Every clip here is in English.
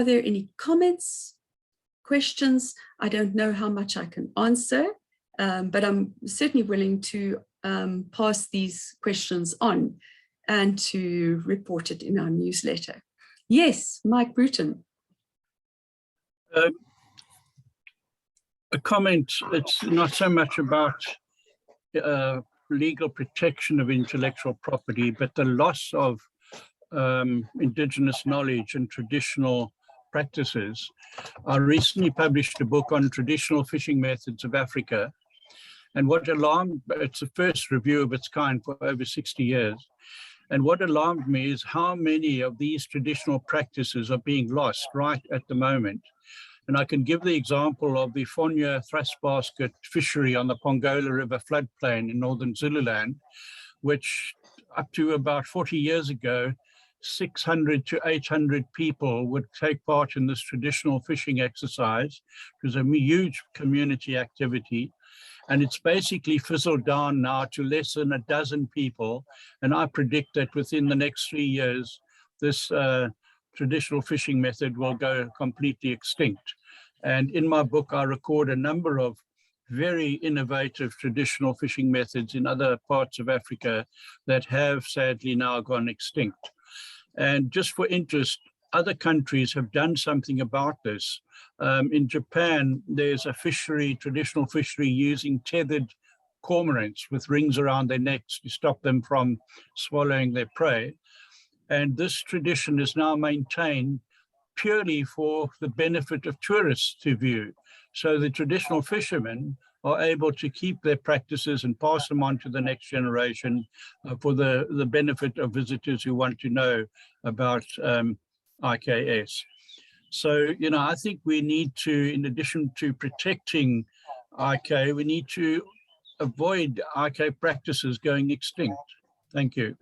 Are there any comments, questions? I don't know how much I can answer, but I'm certainly willing to pass these questions on and to report it in our newsletter. Yes, Mike Bruton. A comment, it's not so much about legal protection of intellectual property, but the loss of indigenous knowledge and traditional practices. I recently published a book on traditional fishing methods of Africa, and what alarmed, it's the first review of its kind for over 60 years. And what alarmed me is how many of these traditional practices are being lost right at the moment. And I can give the example of the Fonya thrust basket fishery on the Pongola River floodplain in northern Zululand, which up to about 40 years ago, 600 to 800 people would take part in this traditional fishing exercise. It was a huge community activity. And it's basically fizzled down now to less than a dozen people. And I predict that within the next 3 years, this traditional fishing method will go completely extinct. And in my book, I record a number of very innovative traditional fishing methods in other parts of Africa that have sadly now gone extinct. And just for interest, other countries have done something about this. In Japan, there's a fishery, traditional fishery using tethered cormorants with rings around their necks to stop them from swallowing their prey. And this tradition is now maintained purely for the benefit of tourists to view. So the traditional fishermen are able to keep their practices and pass them on to the next generation for the benefit of visitors who want to know about IKS. So, you know, I think we need to, in addition to protecting IK, we need to avoid IK practices going extinct. Thank you.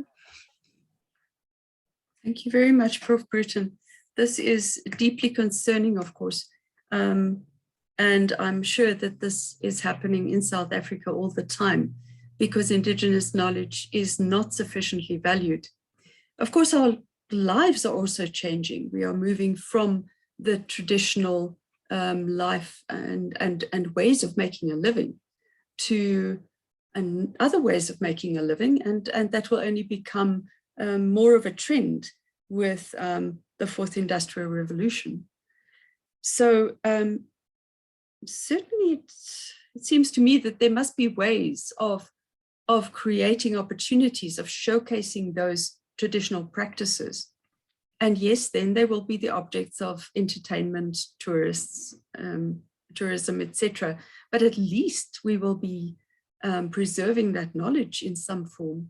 Thank you very much, Prof. Bruton. This is deeply concerning, of course, and I'm sure that this is happening in South Africa all the time because Indigenous knowledge is not sufficiently valued. Of course, our lives are also changing. We are moving from the traditional life and ways of making a living to other ways of making a living, and that will only become more of a trend with the fourth industrial revolution. So certainly it seems to me that there must be ways of creating opportunities, of showcasing those traditional practices. And yes, then they will be the objects of entertainment, tourists, tourism, etc. But at least we will be preserving that knowledge in some form.